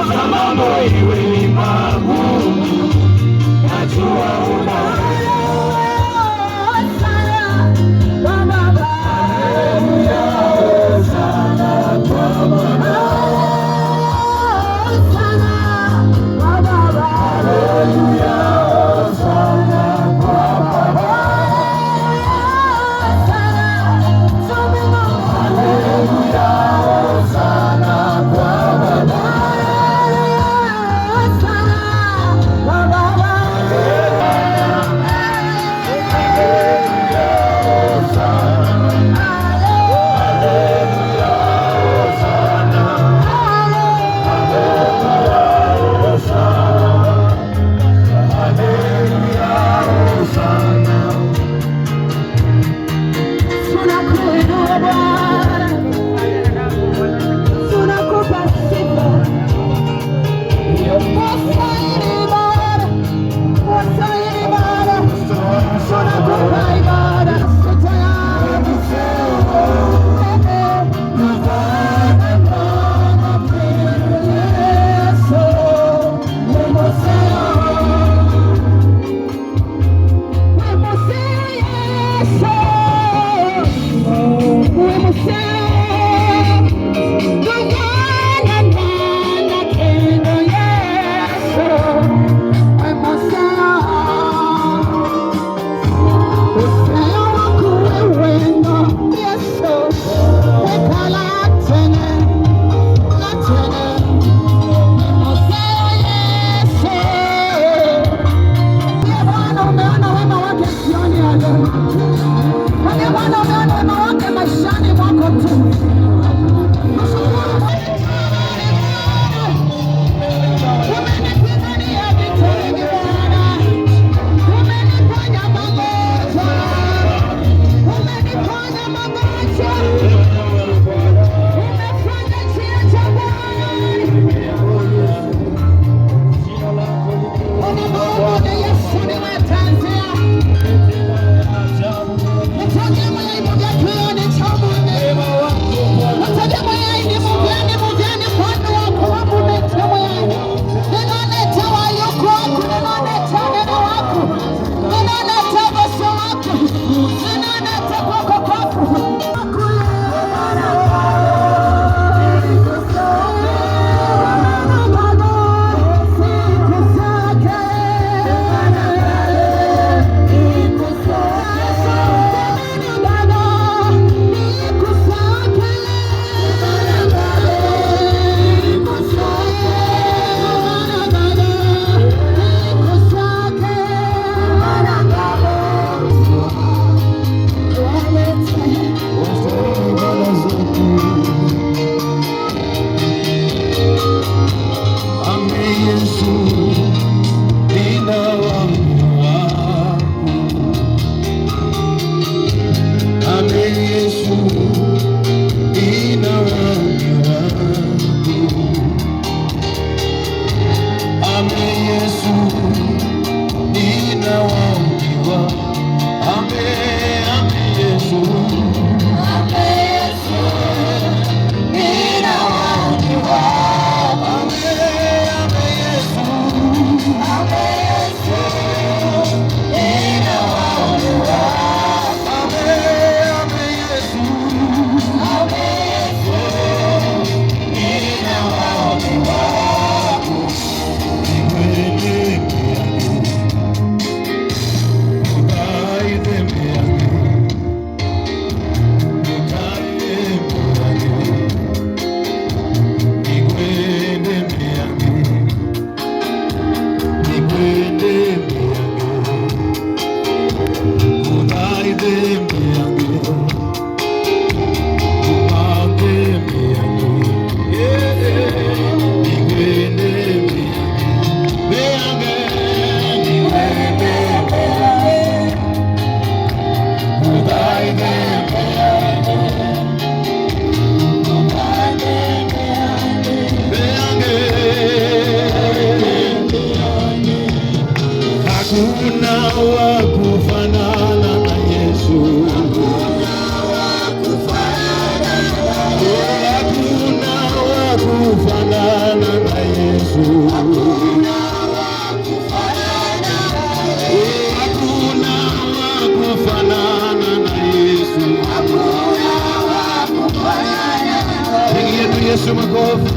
Hata mambo iwe ni magumu hakuna wa kufanana na Yesu. Hakuna wa kufanana na Yesu. Hakuna wa kufanana na Yesu. Pigia tu Yesu makofi.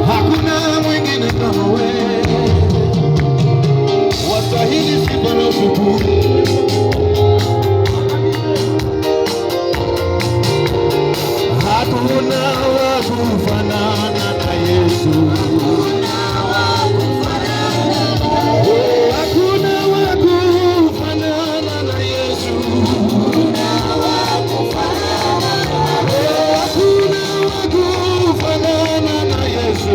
Hakuna mwingine kama wewe, wastahili sifa na utukufu. Hakuna wa kufanana na Yesu. Hakuna wa kufanana na Yesu. Hakuna wa kufanana na Yesu.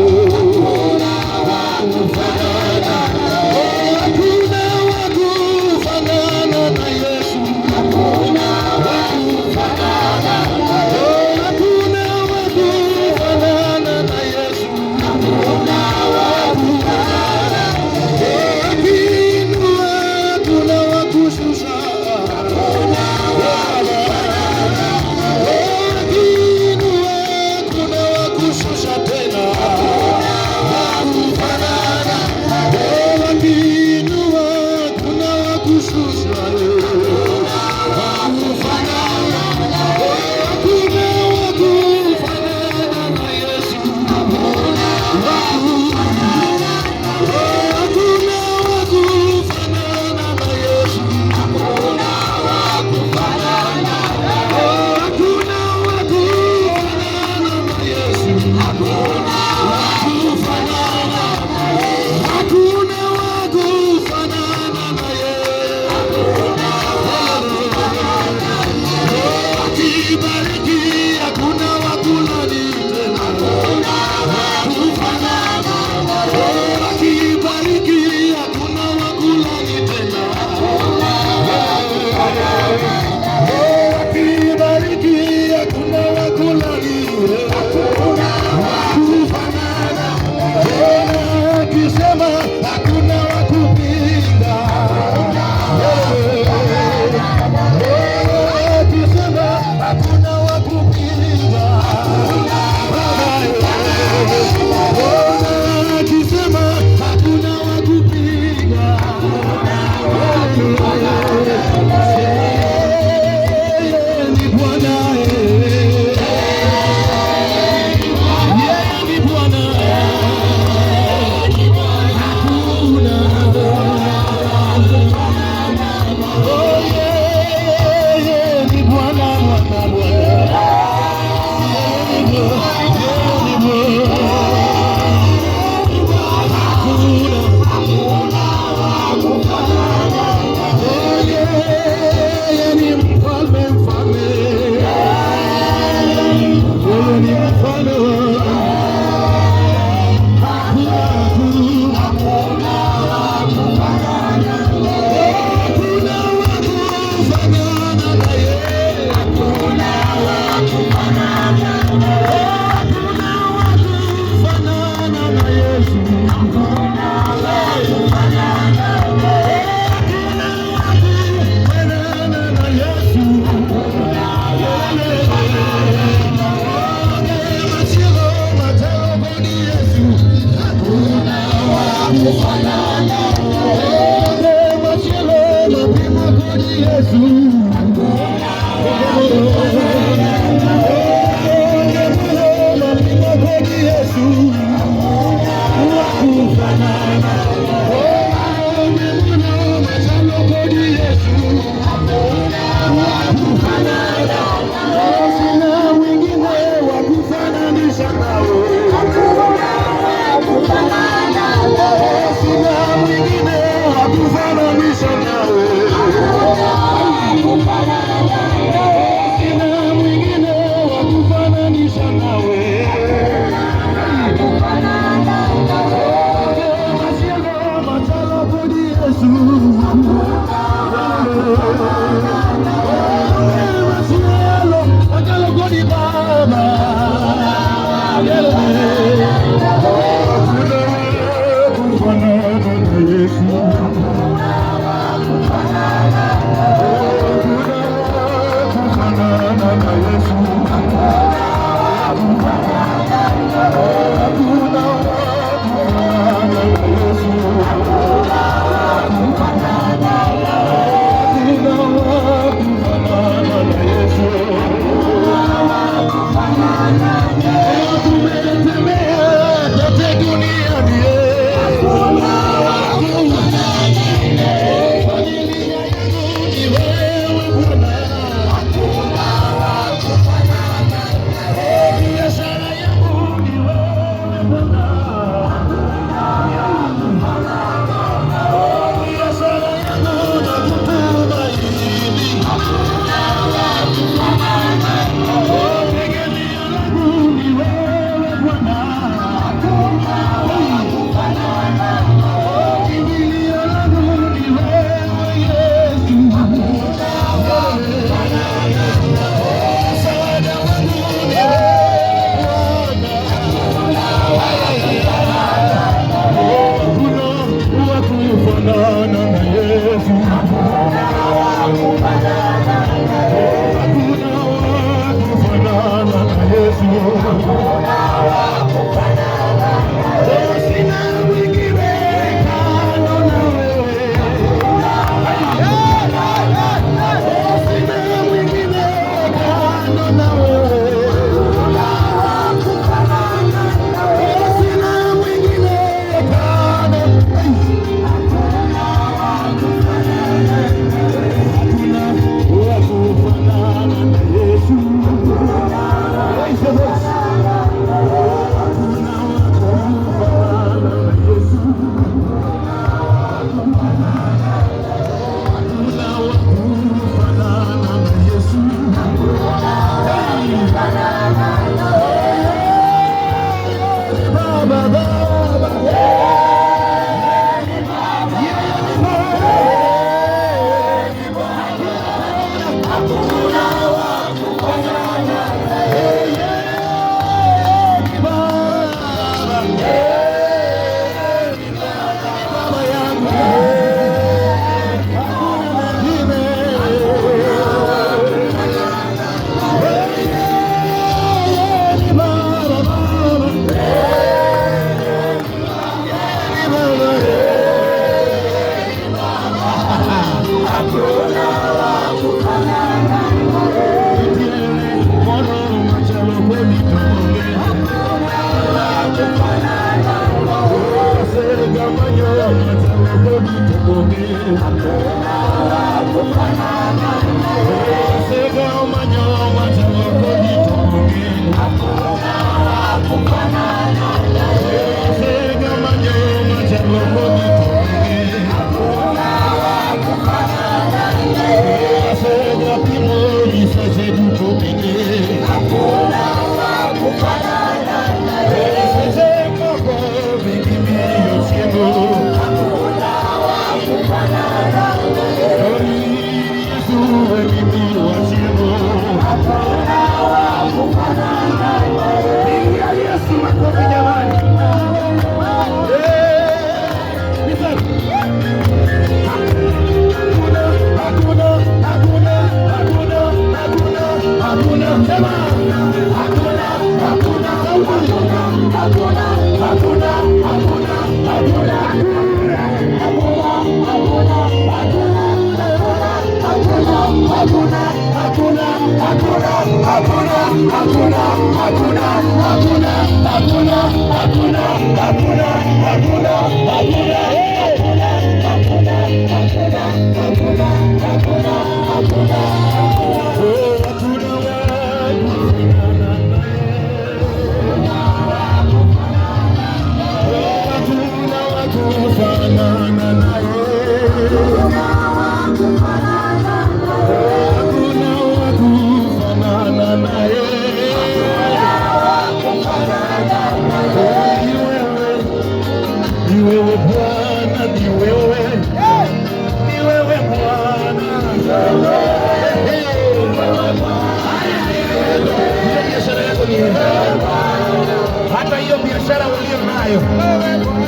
Hata hiyo biashara ulio nayo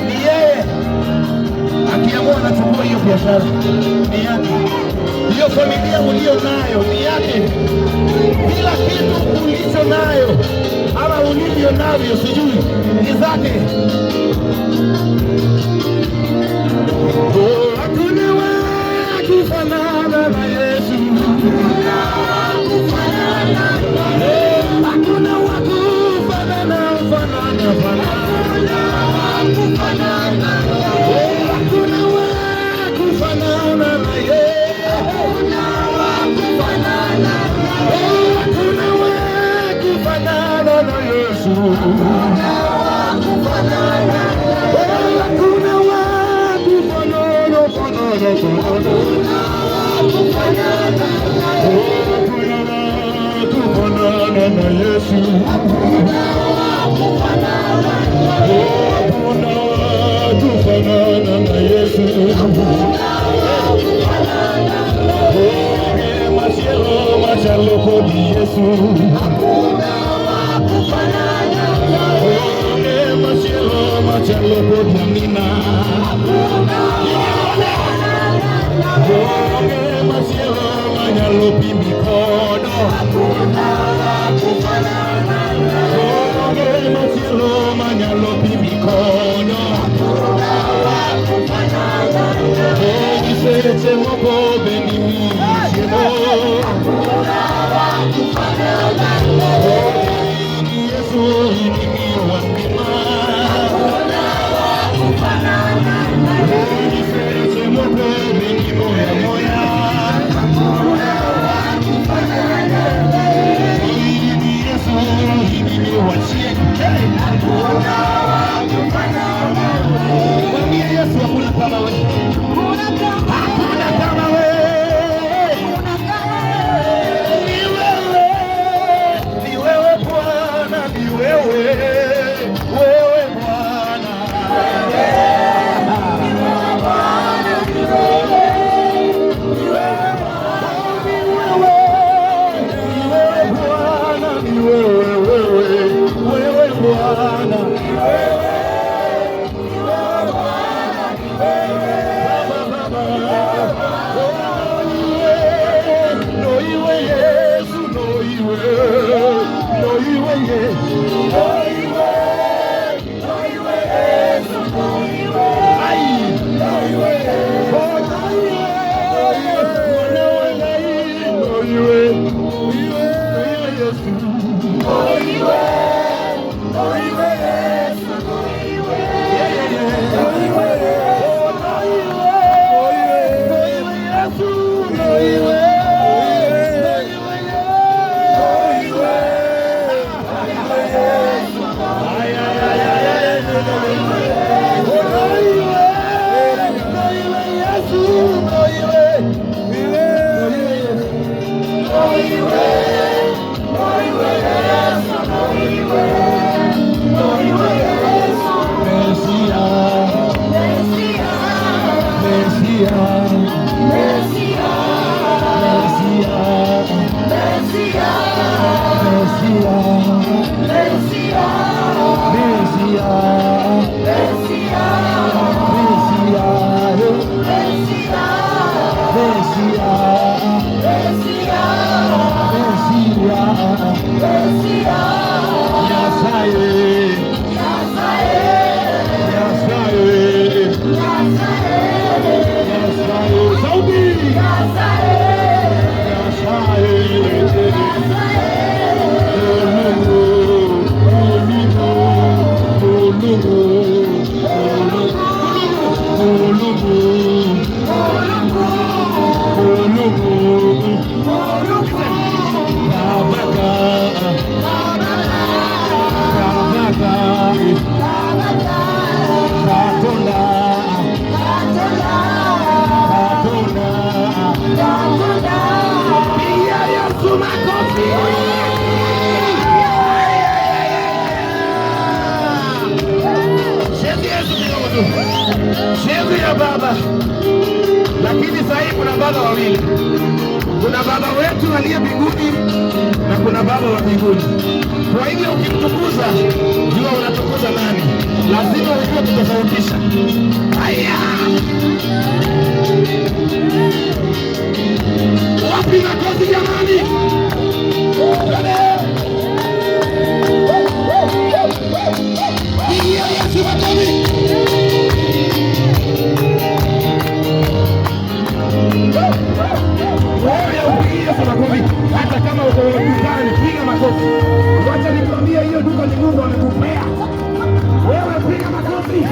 ni yeye akiamua, anachukua hiyo biashara ni yake. Hiyo familia ulio nayo ni yake. Kila kitu ulicho nayo ama ulivyo navyo sijui ni zake. Hakuna wa kufanana na Yesu. baba, lakini sasa hivi kuna baba wawili. Kuna baba wetu aliye mbinguni na kuna baba wa mbinguni. Kwa hivyo ukimtukuza, jua unatukuza nani. Lazima ujue kutofautisha. Haya, wapi makofi jamani? Yesu makofi. Hata kama uko dukani, piga makofi. Wacha nikwambie, hiyo duka ni Mungu amekupea wewe, piga makofi.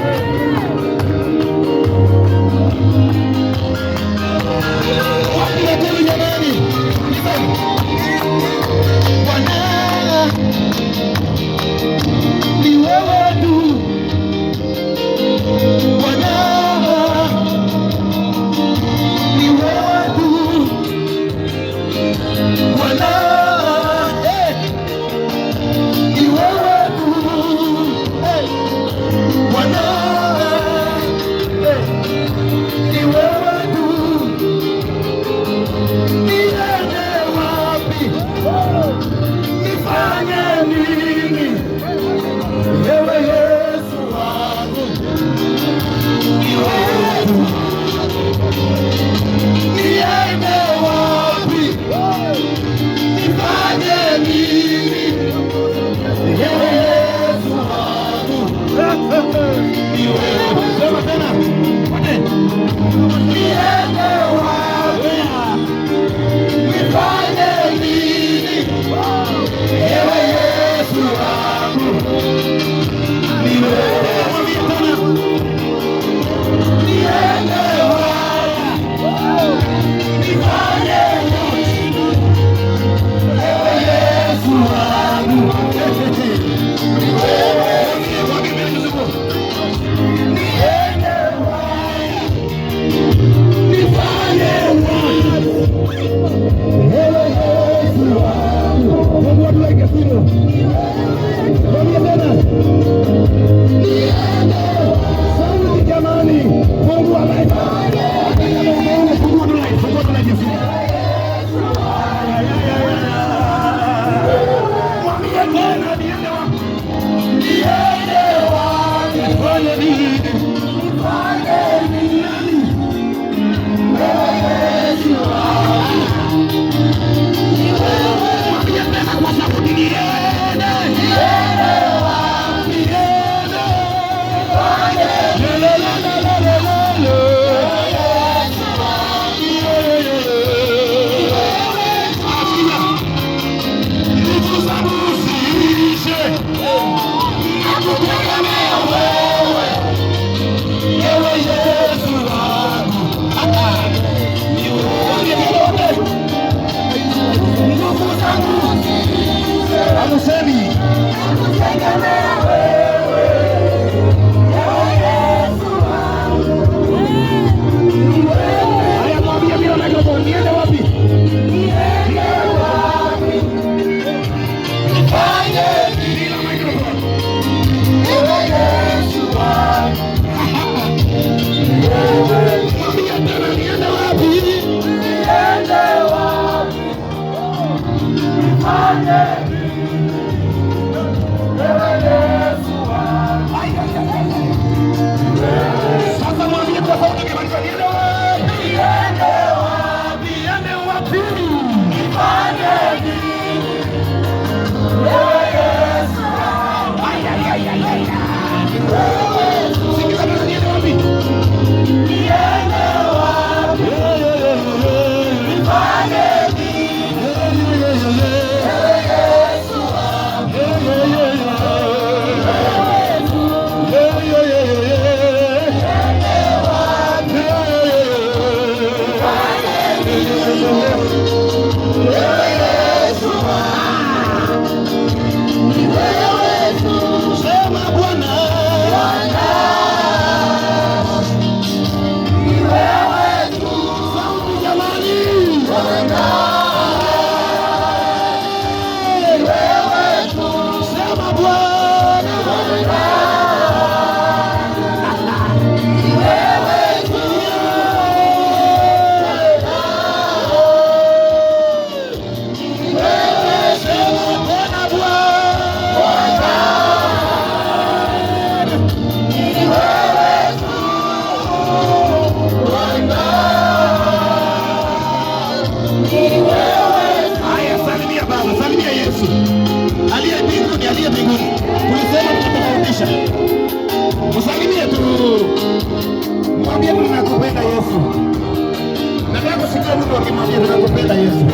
akimwambia tunakupenda Yesu.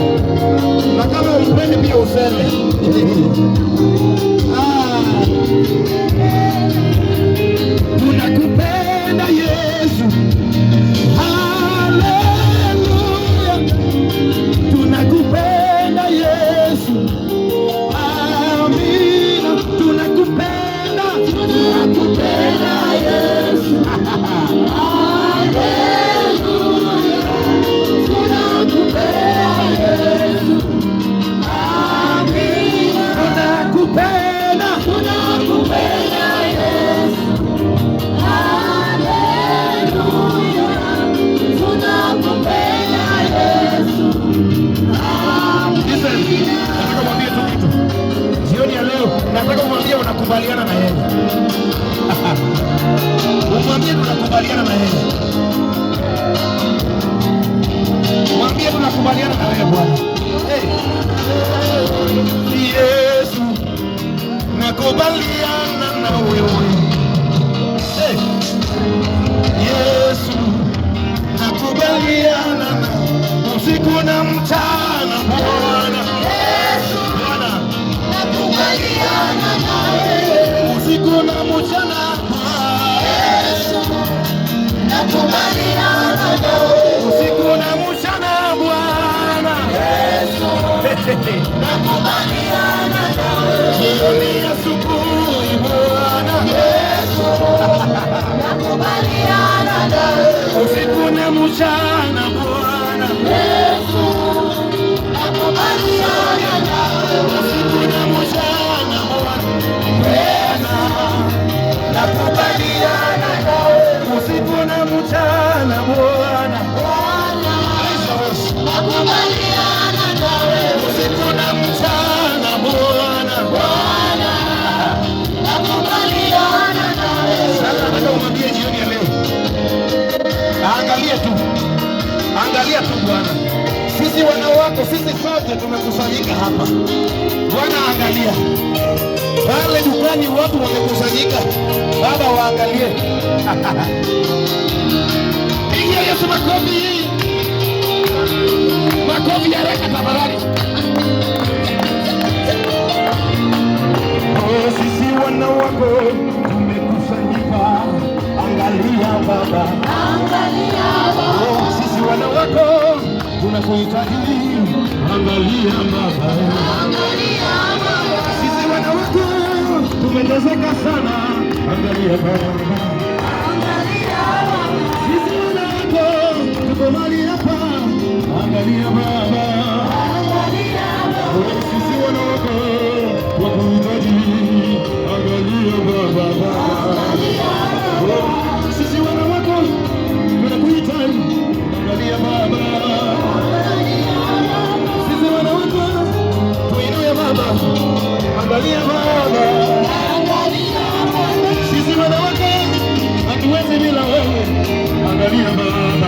Na kama umpendi pia useme. Tunakupenda Yesu. Haleluya. Tunakupenda Yesu. Amina. Tunakupenda. Tunakupenda Yesu. Nataka kumwambia unakubaliana na yeye. Umwambie tunakubaliana na yeye. Mwambie tunakubaliana na wewe Bwana. Yesu, nakubaliana na wewe. Yesu, nakubaliana na usiku na mchana Bwana. Yesu, Bwana, nakubaliana na wewe. Usiku na mchana Yesu, nakubaliana na wewe. Usiku na mchana Bwana. Yesu, nakubaliana na wewe. Jioni asubuhi Bwana. Yesu, nakubaliana na wewe. Usiku na mchana Bwana. Yesu, nakubaliana na wewe. Usiku na mchana Bwana. Nakubaliana na wewe. Usiku na mchana Bwana. Nakubaliana na wewe. Usiku na mchana Bwana. Nakubaliana na wewe. Sasa nataka umwambie jioni ya leo. Angalia tu Bwana. Sisi wana wako, sisi sote tumekusanyika hapa. Bwana angalia. Pale dukani watu wamekusanyika. Baba waangalie. Pigia Yesu makofi. Makofi ya reka tafadhali. Oh, sisi wana wako tumekusanyika. Angalia Baba. Angalia Baba. Oh, sisi wana wako tunakuhitaji. Angalia Baba. Angalia Baba. Sisi wana wako tumeteseka sana. Angalia Baba. Angalia Baba. Sisi wana wako tuko mahali hapa. Angalia Baba. Angalia Baba. Sisi wana wako wakuhitaji. Angalia Baba. Angalia Baba. Sisi wana wako tunakuhitaji. Angalia Baba. Sisi wana wako tuinue Baba. Angalia Baba. Sisi wana wako hatuwezi bila wewe. Angalia Baba.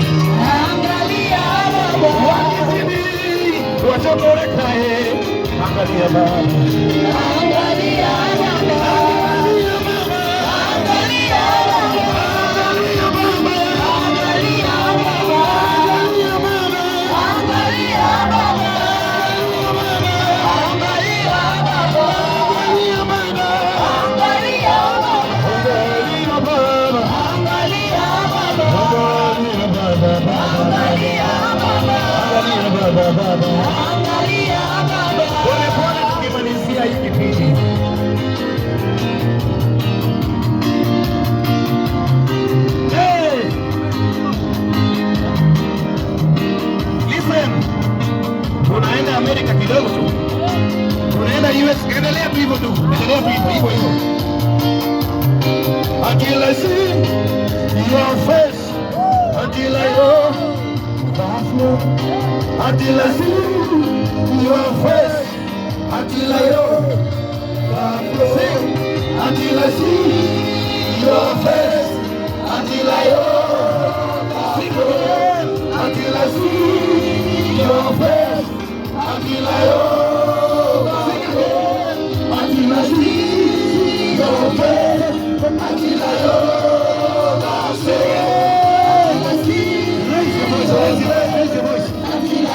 Wakizidi wachokoreka. Angalia Baba. Angalia Baba. Pole pole tukimalizia hii kipindi. Listen. Unaenda Amerika kidogo tu. Unaenda US, endelea tu hivyo tu. Endelea tu hivyo hivyo. Until I see your face, until I know that's love. Until I see your face, until I know that's love. Until I see your face, until I know that's love. Until I see your face, until I know that's love. Until I see your face, until I know that's love. Raise your voice, raise your voice. Until I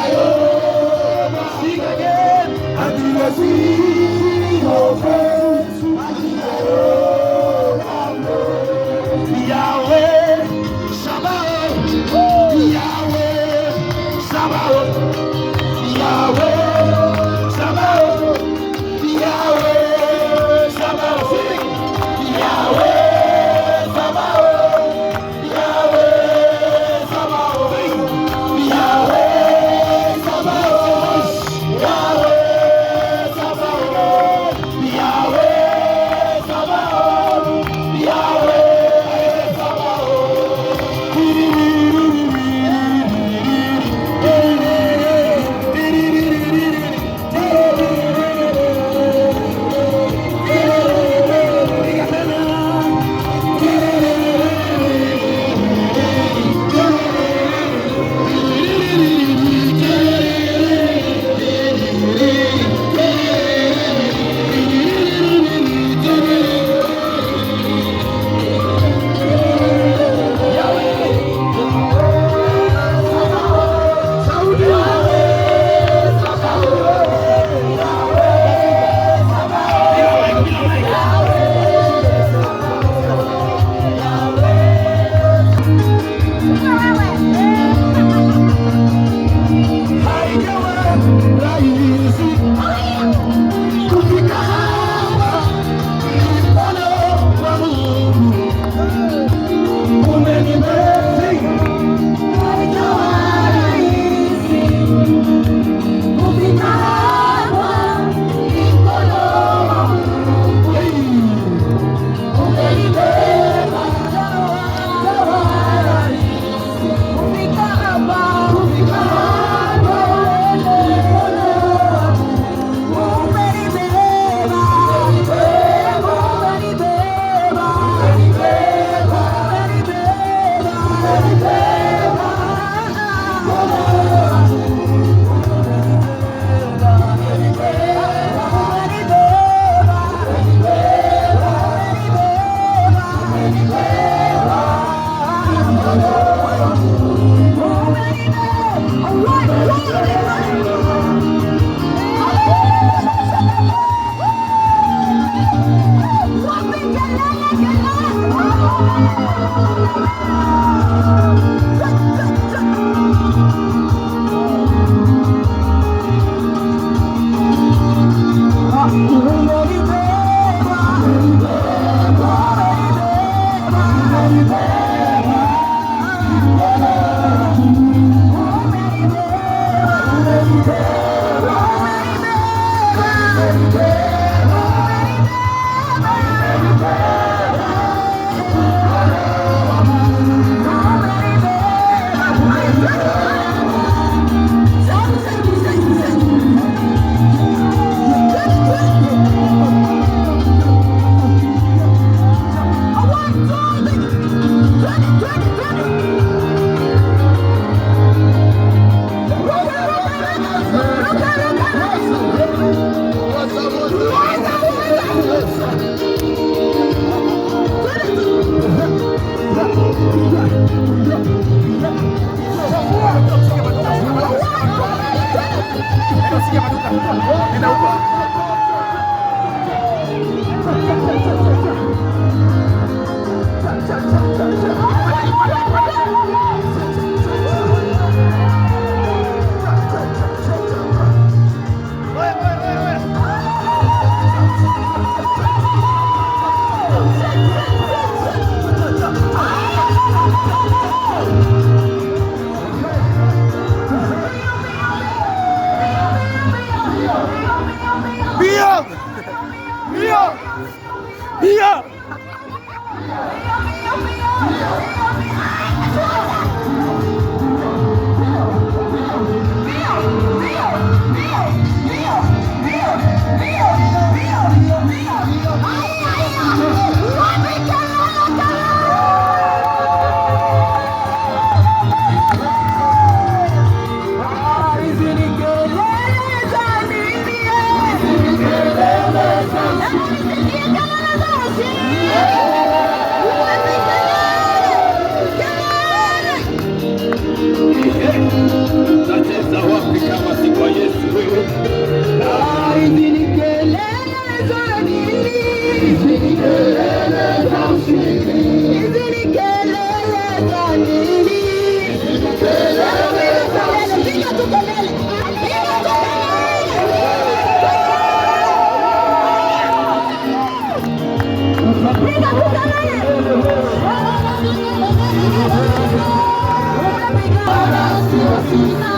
Bwana asifiwe.